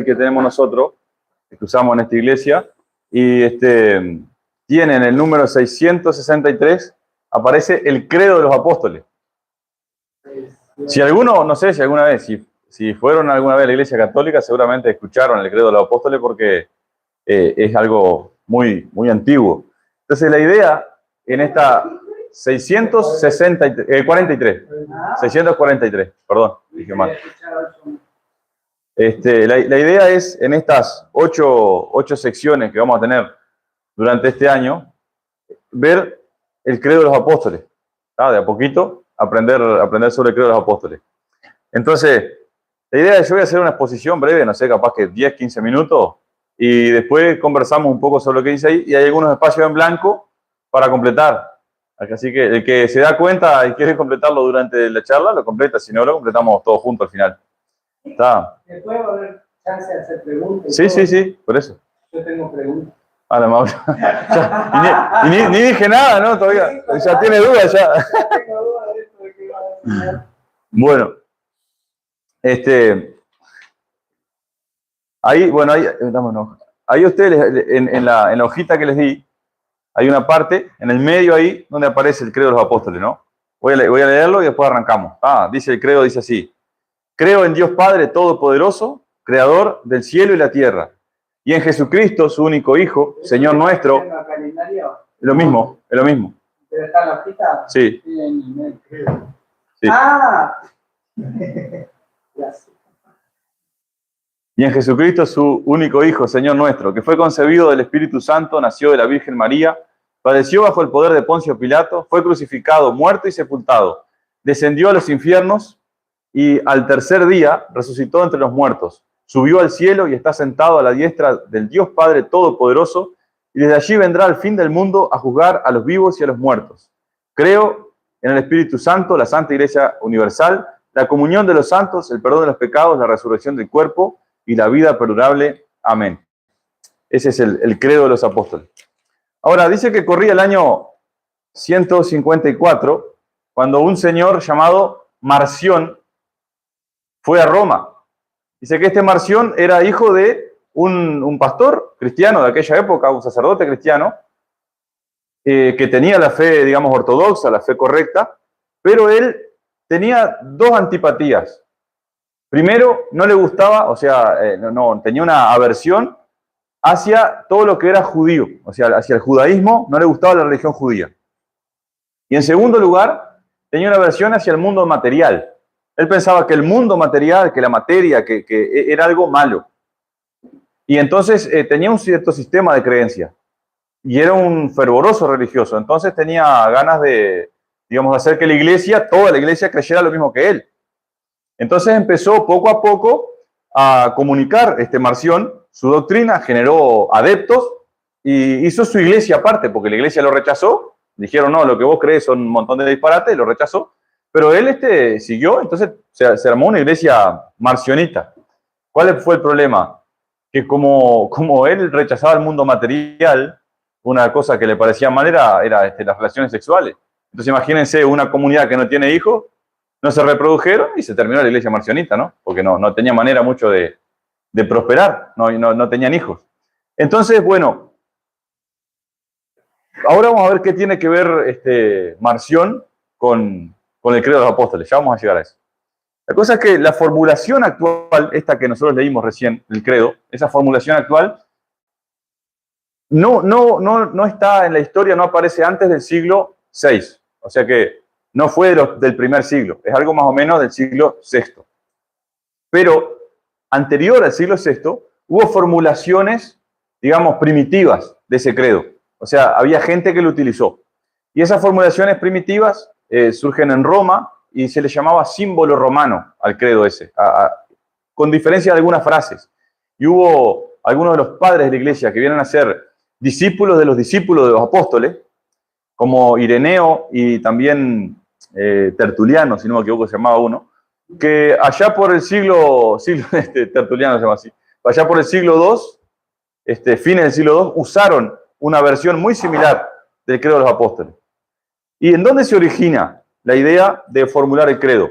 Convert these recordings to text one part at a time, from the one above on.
que tenemos nosotros, que usamos en esta iglesia, y tienen el número 663, aparece el credo de los apóstoles. Si alguno, no sé si alguna vez, si fueron alguna vez a la iglesia católica, seguramente escucharon el credo de los apóstoles porque es algo muy, muy antiguo. Entonces la idea en esta 643, perdón, dije mal. La idea es, en estas ocho secciones que vamos a tener durante este año, ver el credo de los apóstoles. ¿Tá? De a poquito, aprender sobre el credo de los apóstoles. Entonces, la idea es, yo voy a hacer una exposición breve, no sé, capaz que 10, 15 minutos, y después conversamos un poco sobre lo que dice ahí, y hay algunos espacios en blanco para completar. Así que el que se da cuenta y quiere completarlo durante la charla, lo completa, si no, lo completamos todos juntos al final. ¿Está? ¿Puede haber chance de hacer preguntas? Sí, por eso. Yo tengo preguntas. Ah, la Mauro. Ni dije nada, ¿no? Todavía. Ya tiene dudas, ya. Tengo dudas de esto de que va a enseñar. Bueno. Ahí ustedes, en la hojita que les di, hay una parte, en el medio ahí, donde aparece el credo de los apóstoles, ¿no? Voy a leerlo y después arrancamos. Dice el credo, dice así. Creo en Dios Padre Todopoderoso, Creador del cielo y la tierra, y en Jesucristo, su único Hijo, Señor nuestro. ¿En el calendario? Es lo mismo. ¿Pero está en la hojita? Sí. Sí. ¡Ah! Gracias. Y en Jesucristo, su único Hijo, Señor nuestro, que fue concebido del Espíritu Santo, nació de la Virgen María, padeció bajo el poder de Poncio Pilato, fue crucificado, muerto y sepultado, descendió a los infiernos y al tercer día resucitó entre los muertos, subió al cielo y está sentado a la diestra del Dios Padre Todopoderoso, y desde allí vendrá al fin del mundo a juzgar a los vivos y a los muertos. Creo en el Espíritu Santo, la Santa Iglesia Universal, la comunión de los santos, el perdón de los pecados, la resurrección del cuerpo y la vida perdurable. Amén. Ese es el credo de los apóstoles. Ahora, dice que corría el año 154, cuando un señor llamado Marción fue a Roma. Dice que este Marción era hijo de un pastor cristiano de aquella época, un sacerdote cristiano, que tenía la fe, digamos, ortodoxa, la fe correcta, pero él tenía dos antipatías. Primero, no le gustaba, tenía una aversión hacia todo lo que era judío, o sea, hacia el judaísmo, no le gustaba la religión judía. Y en segundo lugar, tenía una aversión hacia el mundo material. Él pensaba que el mundo material, que la materia, que era algo malo. Y entonces tenía un cierto sistema de creencia. Y era un fervoroso religioso. Entonces tenía ganas de, digamos, hacer que la iglesia, toda la iglesia, creyera lo mismo que él. Entonces empezó poco a poco a comunicar Marción su doctrina, generó adeptos y hizo su iglesia aparte, porque la iglesia lo rechazó. Dijeron, no, lo que vos crees son un montón de disparates, lo rechazó. Pero él siguió, entonces se armó una iglesia marcionista. ¿Cuál fue el problema? Que como él rechazaba el mundo material, una cosa que le parecía mal era las relaciones sexuales. Entonces imagínense una comunidad que no tiene hijos, no se reprodujeron y se terminó la iglesia marcionista, ¿no? Porque no tenía manera mucho de prosperar, no tenían hijos. Entonces, bueno, ahora vamos a ver qué tiene que ver Marción con el credo de los apóstoles. Ya vamos a llegar a eso. La cosa es que la formulación actual, esta que nosotros leímos recién, el credo, esa formulación actual no está en la historia, no aparece antes del siglo VI. O sea que no fue del primer siglo, es algo más o menos del siglo VI. Pero anterior al siglo VI hubo formulaciones, digamos, primitivas de ese credo. O sea, había gente que lo utilizó. Y esas formulaciones primitivas surgen en Roma y se le llamaba símbolo romano al credo ese, con diferencia de algunas frases. Y hubo algunos de los padres de la iglesia que vienen a ser discípulos de los apóstoles, como Ireneo y también Tertuliano, si no me equivoco, se llamaba uno, que allá por el Tertuliano se llama así, allá por el siglo II, fines del siglo II, usaron una versión muy similar del credo de los apóstoles. ¿Y en dónde se origina la idea de formular el credo?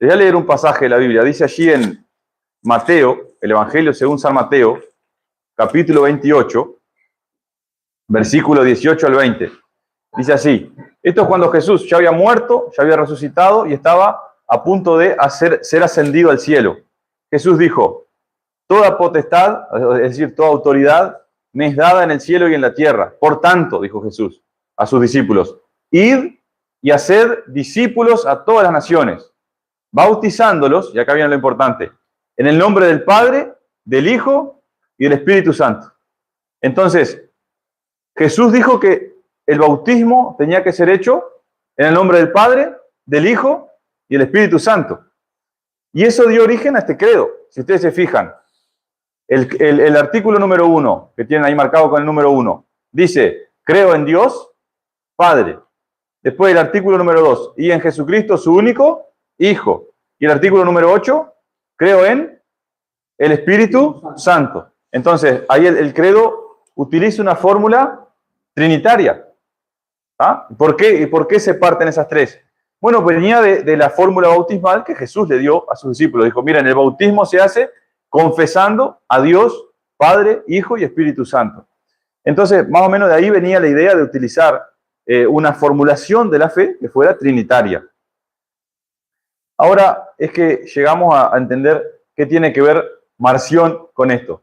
Les voy a leer un pasaje de la Biblia. Dice allí en Mateo, el Evangelio según San Mateo, capítulo 28, versículo 18 al 20. Dice así: esto es cuando Jesús ya había muerto, ya había resucitado y estaba a punto de ser ascendido al cielo. Jesús dijo: toda potestad, es decir, toda autoridad, me es dada en el cielo y en la tierra. Por tanto, dijo Jesús a sus discípulos, id y haced discípulos a todas las naciones, bautizándolos, y acá viene lo importante, en el nombre del Padre, del Hijo y del Espíritu Santo. Entonces, Jesús dijo que el bautismo tenía que ser hecho en el nombre del Padre, del Hijo y del Espíritu Santo. Y eso dio origen a este credo. Si ustedes se fijan, el artículo número 1, que tienen ahí marcado con el número 1, dice: creo en Dios, Padre. Después el artículo número 2, y en Jesucristo, su único Hijo. Y el artículo número 8, creo en el Espíritu Santo. Entonces, ahí el credo utiliza una fórmula trinitaria. ¿Ah? ¿Por qué? ¿Y por qué se parten esas tres? Bueno, venía de la fórmula bautismal que Jesús le dio a sus discípulos. Dijo: miren, el bautismo se hace confesando a Dios, Padre, Hijo y Espíritu Santo. Entonces, más o menos de ahí venía la idea de utilizar una formulación de la fe que fuera trinitaria. Ahora es que llegamos a entender qué tiene que ver Marción con esto.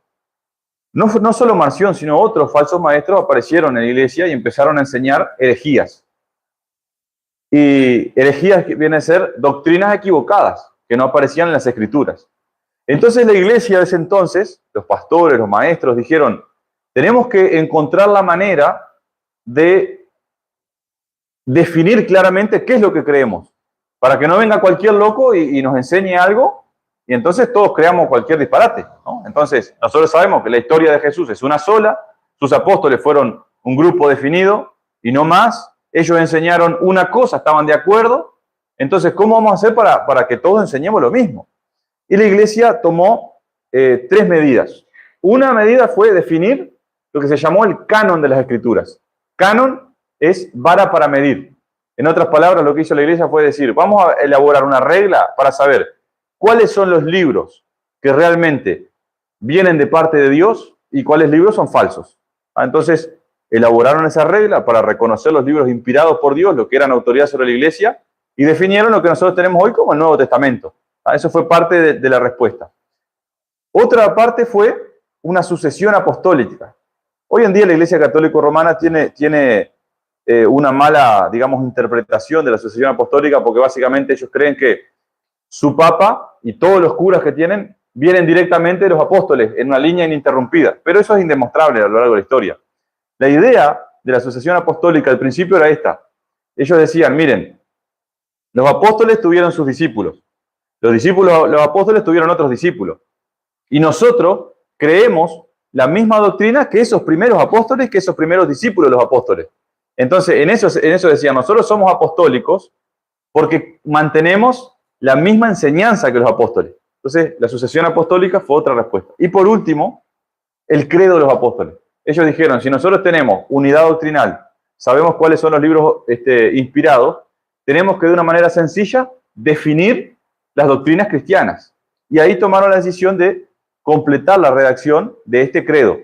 No solo Marción, sino otros falsos maestros aparecieron en la iglesia y empezaron a enseñar herejías. Y herejías que vienen a ser doctrinas equivocadas, que no aparecían en las Escrituras. Entonces la iglesia de ese entonces, los pastores, los maestros, dijeron: tenemos que encontrar la manera de definir claramente qué es lo que creemos, para que no venga cualquier loco y nos enseñe algo, y entonces todos creamos cualquier disparate, ¿no? Entonces, nosotros sabemos que la historia de Jesús es una sola, sus apóstoles fueron un grupo definido y no más, ellos enseñaron una cosa, estaban de acuerdo, entonces, ¿cómo vamos a hacer para que todos enseñemos lo mismo? Y la iglesia tomó 3 medidas. Una medida fue definir lo que se llamó el canon de las Escrituras. Canon es vara para medir. En otras palabras, lo que hizo la iglesia fue decir: vamos a elaborar una regla para saber cuáles son los libros que realmente vienen de parte de Dios y cuáles libros son falsos. Entonces, elaboraron esa regla para reconocer los libros inspirados por Dios, lo que eran autoridad sobre la iglesia, y definieron lo que nosotros tenemos hoy como el Nuevo Testamento. Eso fue parte de la respuesta. Otra parte fue una sucesión apostólica. Hoy en día la Iglesia Católica Romana tiene una mala, digamos, interpretación de la sucesión apostólica, porque básicamente ellos creen que su papa y todos los curas que tienen vienen directamente de los apóstoles en una línea ininterrumpida. Pero eso es indemostrable a lo largo de la historia. La idea de la sucesión apostólica al principio era esta. Ellos decían: miren, los apóstoles tuvieron sus discípulos, los apóstoles tuvieron otros discípulos, y nosotros creemos la misma doctrina que esos primeros apóstoles, que esos primeros discípulos de los apóstoles. Entonces, en eso decían: nosotros somos apostólicos porque mantenemos la misma enseñanza que los apóstoles. Entonces, la sucesión apostólica fue otra respuesta. Y por último, el credo de los apóstoles. Ellos dijeron: si nosotros tenemos unidad doctrinal, sabemos cuáles son los libros inspirados, tenemos que de una manera sencilla definir las doctrinas cristianas. Y ahí tomaron la decisión de completar la redacción de este credo,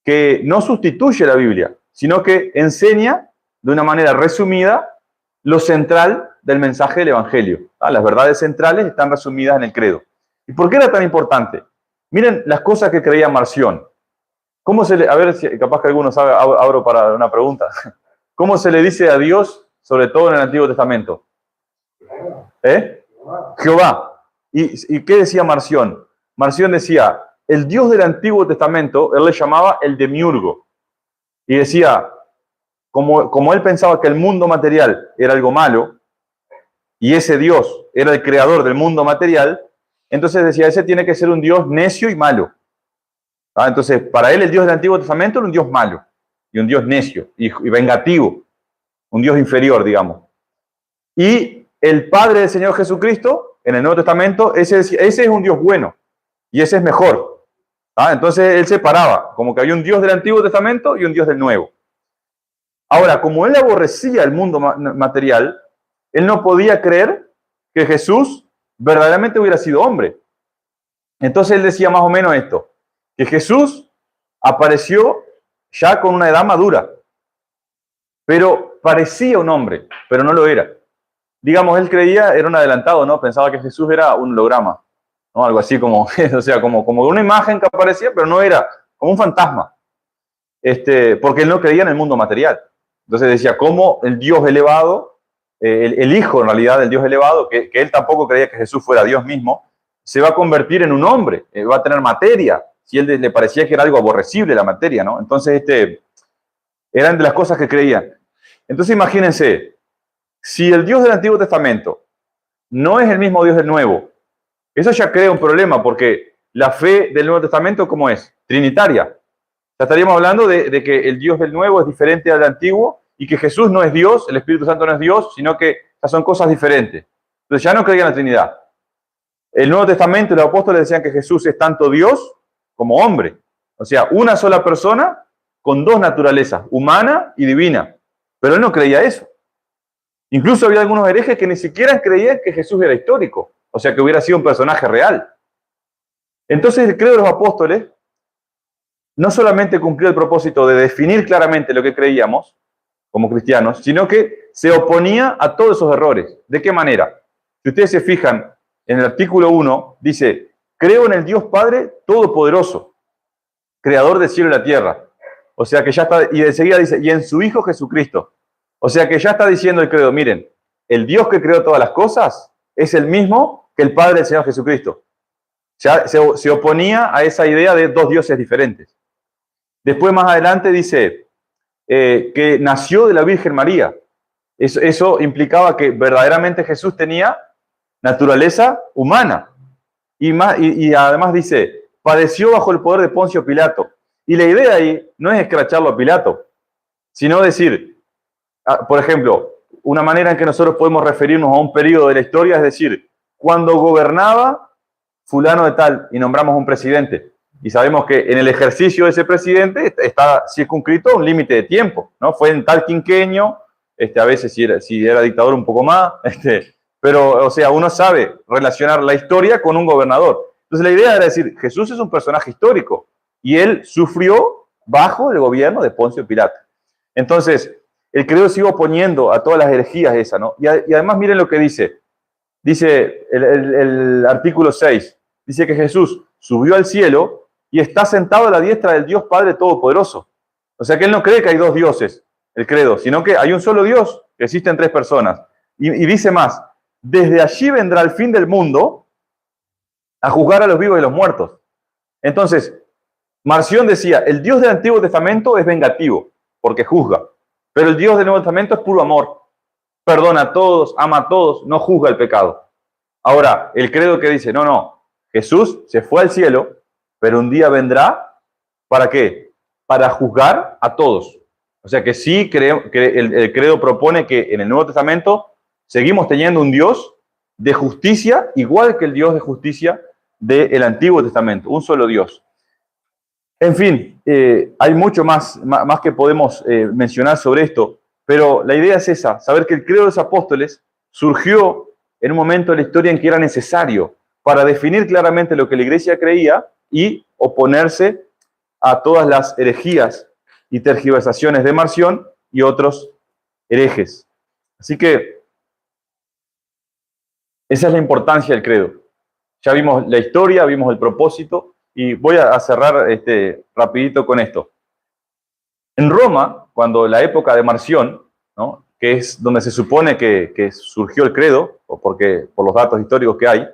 que no sustituye la Biblia, sino que enseña de una manera resumida lo central del mensaje del Evangelio. Las verdades centrales están resumidas en el credo. ¿Y por qué era tan importante? Miren las cosas que creía Marción. A ver si capaz que alguno sabe, abro para una pregunta. ¿Cómo se le dice a Dios, sobre todo en el Antiguo Testamento? Jehová. ¿Y qué decía Marción? Marción decía: el Dios del Antiguo Testamento, él le llamaba el demiurgo. Y decía, como él pensaba que el mundo material era algo malo, y ese Dios era el creador del mundo material, entonces decía: ese tiene que ser un Dios necio y malo. Entonces, para él el Dios del Antiguo Testamento era un Dios malo, y un Dios necio, y vengativo, un Dios inferior, digamos. Y el Padre del Señor Jesucristo, en el Nuevo Testamento, ese es un Dios bueno, y ese es mejor. Entonces él separaba, como que había un Dios del Antiguo Testamento y un Dios del Nuevo. Ahora, como él aborrecía el mundo material, él no podía creer que Jesús verdaderamente hubiera sido hombre. Entonces él decía más o menos esto, que Jesús apareció ya con una edad madura, pero parecía un hombre, pero no lo era. Digamos, él creía, era un adelantado, ¿no? Pensaba que Jesús era un holograma, ¿no? Algo así como, o sea, como una imagen que aparecía, pero no era, como un fantasma. Porque él no creía en el mundo material. Entonces decía, ¿cómo el Dios elevado, el Hijo en realidad del Dios elevado, que él tampoco creía que Jesús fuera Dios mismo, se va a convertir en un hombre, va a tener materia, si él le parecía que era algo aborrecible la materia, ¿no? Entonces, eran de las cosas que creían. Entonces, imagínense, si el Dios del Antiguo Testamento no es el mismo Dios del Nuevo, eso ya crea un problema, porque la fe del Nuevo Testamento, ¿cómo es? Trinitaria. Ya estaríamos hablando de que el Dios del Nuevo es diferente al Antiguo y que Jesús no es Dios, el Espíritu Santo no es Dios, sino que ya son cosas diferentes. Entonces ya no creían en la Trinidad. El Nuevo Testamento, los apóstoles decían que Jesús es tanto Dios como hombre. O sea, una sola persona con dos naturalezas, humana y divina. Pero él no creía eso. Incluso había algunos herejes que ni siquiera creían que Jesús era histórico. O sea, que hubiera sido un personaje real. Entonces el credo de los apóstoles no solamente cumplió el propósito de definir claramente lo que creíamos como cristianos, sino que se oponía a todos esos errores. ¿De qué manera? Si ustedes se fijan, en el artículo 1 dice, creo en el Dios Padre Todopoderoso, creador del cielo y la tierra. O sea que ya está, y enseguida dice, y en su Hijo Jesucristo. O sea que ya está diciendo el credo, miren, el Dios que creó todas las cosas es el mismo que el Padre del Señor Jesucristo. Ya se oponía a esa idea de dos dioses diferentes. Después más adelante dice que nació de la Virgen María. Eso implicaba que verdaderamente Jesús tenía naturaleza humana. Y además dice, padeció bajo el poder de Poncio Pilato. Y la idea ahí no es escracharlo a Pilato, sino decir, por ejemplo, una manera en que nosotros podemos referirnos a un periodo de la historia es decir, cuando gobernaba fulano de tal y nombramos un presidente. Y sabemos que en el ejercicio de ese presidente está circunscrito a un límite de tiempo, ¿no? Fue en tal quinquenio, a veces si era dictador un poco más, pero, o sea, uno sabe relacionar la historia con un gobernador. Entonces la idea era decir, Jesús es un personaje histórico y él sufrió bajo el gobierno de Poncio Pilato. Entonces, el credo se iba oponiendo a todas las herejías esas, ¿no? Y además miren lo que dice. Dice el artículo 6, dice que Jesús subió al cielo y está sentado a la diestra del Dios Padre Todopoderoso. O sea que él no cree que hay dos dioses, el credo, sino que hay un solo Dios, que existen tres personas. Y dice más, desde allí vendrá el fin del mundo a juzgar a los vivos y los muertos. Entonces, Marción decía, el Dios del Antiguo Testamento es vengativo, porque juzga, pero el Dios del Nuevo Testamento es puro amor, perdona a todos, ama a todos, no juzga el pecado. Ahora, el credo que dice, no, Jesús se fue al cielo, pero un día vendrá, ¿para qué? Para juzgar a todos. O sea que sí, el credo propone que en el Nuevo Testamento seguimos teniendo un Dios de justicia, igual que el Dios de justicia del Antiguo Testamento, un solo Dios. En fin, hay mucho más que podemos mencionar sobre esto, pero la idea es esa, saber que el credo de los apóstoles surgió en un momento de la historia en que era necesario para definir claramente lo que la iglesia creía y oponerse a todas las herejías y tergiversaciones de Marción y otros herejes. Así que esa es la importancia del credo. Ya vimos la historia, vimos el propósito y voy a cerrar rapidito con esto. En Roma, cuando la época de Marción, ¿no?, que es donde se supone que surgió el credo, o por los datos históricos que hay,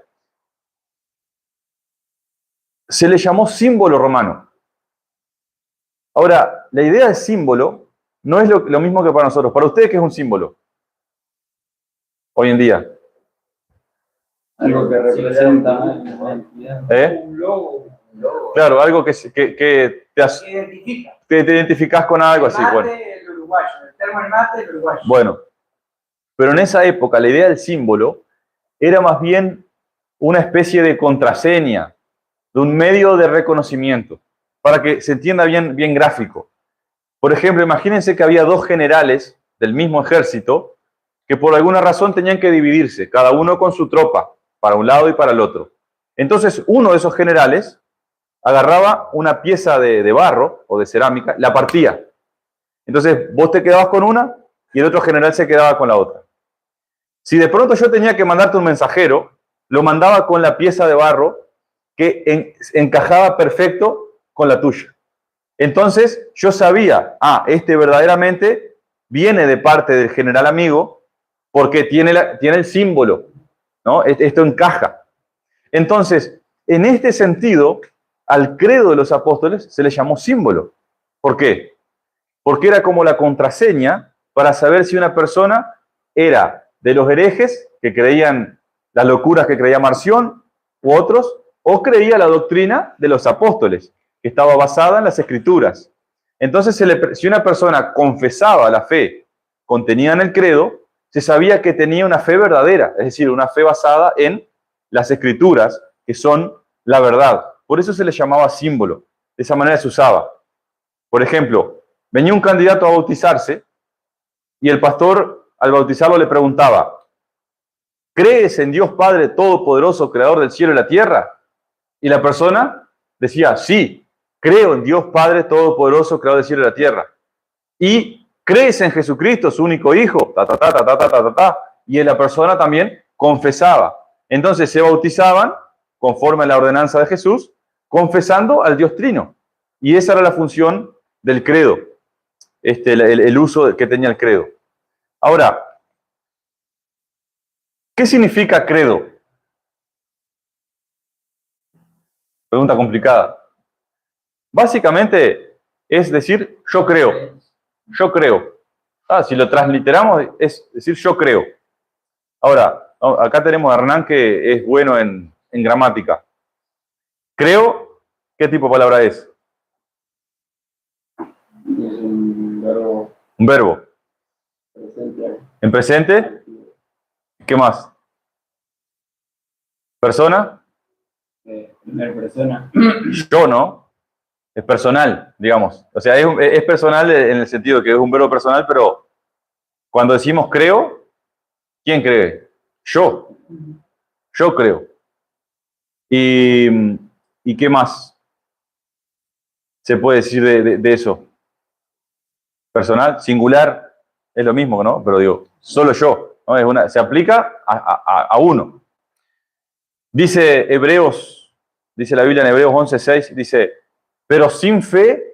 se le llamó símbolo romano. Ahora, la idea de símbolo no es lo mismo que para nosotros. Para ustedes, ¿qué es un símbolo hoy en día? Algo que representa un logo. Claro, algo que te identificas con algo así. Bueno. El uruguayo, el termo del mate, el uruguayo. Bueno, pero en esa época la idea del símbolo era más bien una especie de contraseña, de un medio de reconocimiento, para que se entienda bien gráfico. Por ejemplo, imagínense que había dos generales del mismo ejército que por alguna razón tenían que dividirse, cada uno con su tropa, para un lado y para el otro. Entonces, uno de esos generales agarraba una pieza de barro o de cerámica, la partía. Entonces, vos te quedabas con una y el otro general se quedaba con la otra. Si de pronto yo tenía que mandarte un mensajero, lo mandaba con la pieza de barro que encajaba perfecto con la tuya. Entonces, yo sabía, este verdaderamente viene de parte del general amigo porque tiene el símbolo, ¿no? Esto encaja. Entonces, en este sentido, al credo de los apóstoles se le llamó símbolo. ¿Por qué? Porque era como la contraseña para saber si una persona era de los herejes que creían las locuras que creía Marción u otros, o creía la doctrina de los apóstoles, que estaba basada en las Escrituras. Entonces, si una persona confesaba la fe contenida en el credo, se sabía que tenía una fe verdadera, es decir, una fe basada en las Escrituras, que son la verdad. Por eso se le llamaba símbolo. De esa manera se usaba. Por ejemplo, venía un candidato a bautizarse y el pastor, al bautizarlo, le preguntaba: ¿crees en Dios Padre Todopoderoso, Creador del cielo y la tierra? Y la persona decía: sí, creo en Dios Padre Todopoderoso, Creador del cielo y la tierra. ¿Y crees en Jesucristo, su único Hijo? Y la persona también confesaba. Entonces se bautizaban conforme a la ordenanza de Jesús, confesando al Dios Trino. Y esa era la función del credo, el uso que tenía el credo. Ahora, ¿qué significa credo? Pregunta complicada. Básicamente es decir, yo creo. Yo creo. Si lo transliteramos, es decir, yo creo. Ahora, acá tenemos a Hernán, que es bueno en gramática. Creo, ¿qué tipo de palabra es? Es un verbo Un verbo. presente. ¿En presente? ¿Qué más? ¿Persona? Primera persona. Yo, ¿no? Es personal, digamos. O sea, es personal en el sentido que es un verbo personal, pero cuando decimos creo, ¿quién cree? Yo. Yo creo. ¿Y qué más se puede decir de eso? Personal, singular, es lo mismo, ¿no? Pero digo, solo yo, ¿no? Se aplica a uno. Dice Hebreos, dice la Biblia en Hebreos 11:6, dice: pero sin fe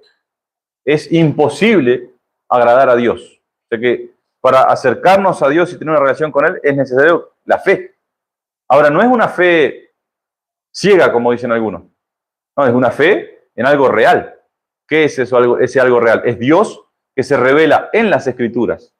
es imposible agradar a Dios. O sea que para acercarnos a Dios y tener una relación con Él es necesario la fe. Ahora, no es una fe ciega, como dicen algunos. No, es una fe en algo real. ¿Qué es eso, ese algo real? Es Dios que se revela en las Escrituras.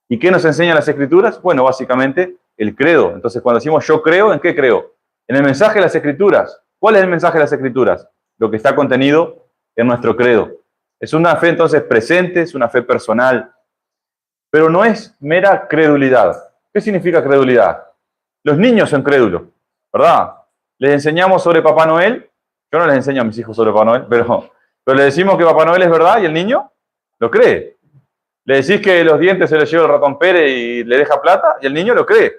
¿Y qué nos enseñan las Escrituras? Bueno, básicamente el credo. Entonces, cuando decimos yo creo, ¿en qué creo? En el mensaje de las Escrituras. ¿Cuál es el mensaje de las Escrituras? Lo que está contenido en nuestro credo. Es una fe entonces presente, es una fe personal, pero no es mera credulidad. ¿Qué significa credulidad? Los niños son crédulos, ¿verdad? Les enseñamos sobre Papá Noel. Yo no les enseño a mis hijos sobre Papá Noel, pero le decimos que Papá Noel es verdad y el niño lo cree. Le decís que los dientes se les lleva el ratón Pérez y le deja plata y el niño lo cree.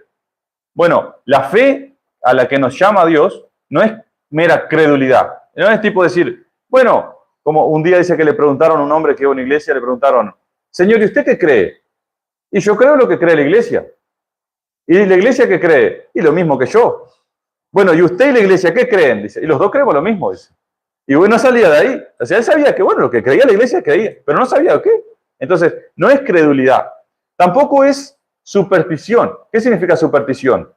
Bueno, la fe a la que nos llama Dios no es mera credulidad. No es tipo decir, bueno, como un día dice que le preguntaron a un hombre que iba a una iglesia, le preguntaron: Señor, ¿y usted qué cree? Y yo creo lo que cree la iglesia. ¿Y la iglesia qué cree? Y lo mismo que yo. Bueno, ¿y usted y la iglesia qué creen? Dice, y los dos creemos lo mismo, dice. Y bueno, no salía de ahí. O sea, él sabía que, bueno, lo que creía la iglesia creía, pero no sabía qué. Entonces, no es credulidad. Tampoco es superstición. ¿Qué significa superstición?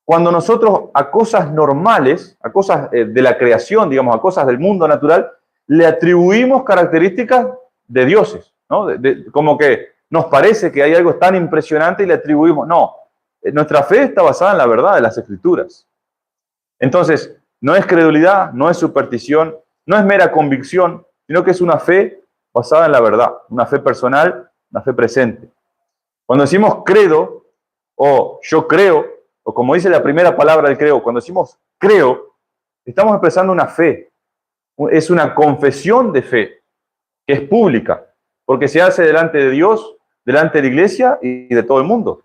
Cuando nosotros a cosas normales, a cosas de la creación, digamos, a cosas del mundo natural, le atribuimos características de dioses, ¿no? Como que nos parece que hay algo tan impresionante y le atribuimos. No, nuestra fe está basada en la verdad de las Escrituras. Entonces, no es credulidad, no es superstición, no es mera convicción, sino que es una fe basada en la verdad, una fe personal, una fe presente. Cuando decimos credo, o yo creo, o como dice la primera palabra del creo, cuando decimos creo, estamos expresando una fe. Es una confesión de fe, que es pública, porque se hace delante de Dios, delante de la iglesia y de todo el mundo.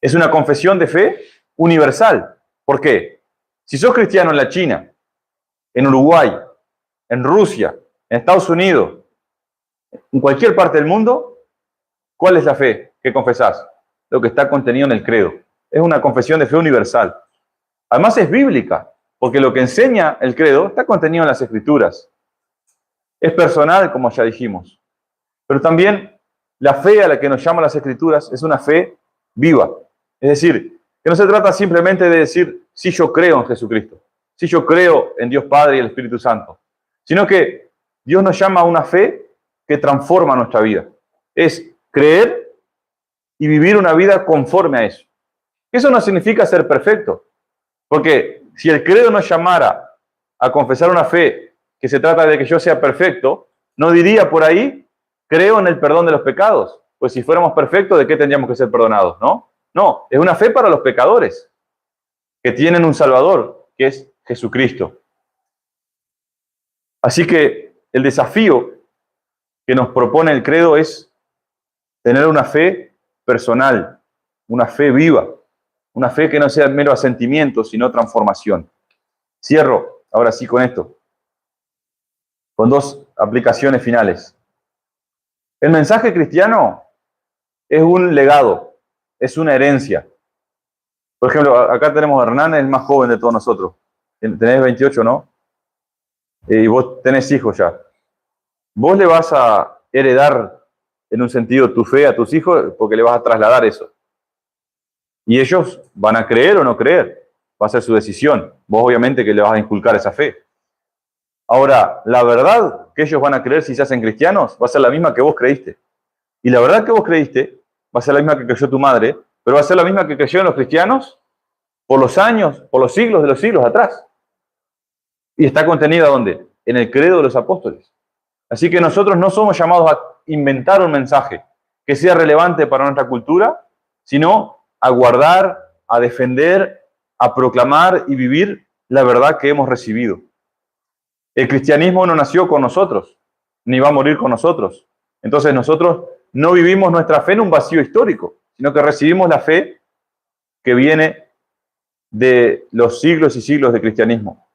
Es una confesión de fe universal. ¿Por qué? Si sos cristiano en la China, en Uruguay, en Rusia, en Estados Unidos, en cualquier parte del mundo, ¿cuál es la fe que confesás? Lo que está contenido en el credo. Es una confesión de fe universal. Además es bíblica, porque lo que enseña el credo está contenido en las Escrituras. Es personal, como ya dijimos. Pero también la fe a la que nos llaman las Escrituras es una fe viva. Es decir, que no se trata simplemente de decir, sí, yo creo en Jesucristo, sí, yo creo en Dios Padre y el Espíritu Santo, sino que Dios nos llama a una fe que transforma nuestra vida. Es creer y vivir una vida conforme a eso. Eso no significa ser perfecto, porque si el credo nos llamara a confesar una fe que se trata de que yo sea perfecto, no diría por ahí, creo en el perdón de los pecados. Pues si fuéramos perfectos, ¿de qué tendríamos que ser perdonados? No, no, es una fe para los pecadores, que tienen un Salvador, que es Jesucristo. Así que el desafío que nos propone el credo es tener una fe personal, una fe viva, una fe que no sea mero asentimiento, sino transformación. Cierro ahora sí con esto, con dos aplicaciones finales. El mensaje cristiano es un legado, es una herencia. Por ejemplo, acá tenemos a Hernán, el más joven de todos nosotros. Tenés 28, ¿no? Y vos tenés hijos ya. Vos le vas a heredar, en un sentido, tu fe a tus hijos porque le vas a trasladar eso. Y ellos van a creer o no creer. Va a ser su decisión. Vos obviamente que le vas a inculcar esa fe. Ahora, la verdad que ellos van a creer si se hacen cristianos va a ser la misma que vos creíste. Y la verdad que vos creíste va a ser la misma que creyó tu madre, pero va a ser la misma que creyeron los cristianos por los años, por los siglos de los siglos atrás. Y está contenida ¿dónde? En el credo de los apóstoles. Así que nosotros no somos llamados a inventar un mensaje que sea relevante para nuestra cultura, sino a guardar, a defender, a proclamar y vivir la verdad que hemos recibido. El cristianismo no nació con nosotros, ni va a morir con nosotros. Entonces nosotros no vivimos nuestra fe en un vacío histórico, sino que recibimos la fe que viene de los siglos y siglos de cristianismo.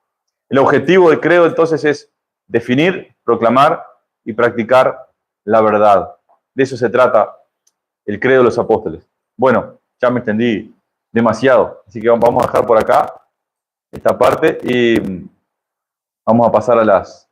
El objetivo del credo entonces es definir, proclamar y practicar la verdad. De eso se trata el credo de los apóstoles. Bueno, ya me extendí demasiado, así que vamos a dejar por acá esta parte y vamos a pasar a las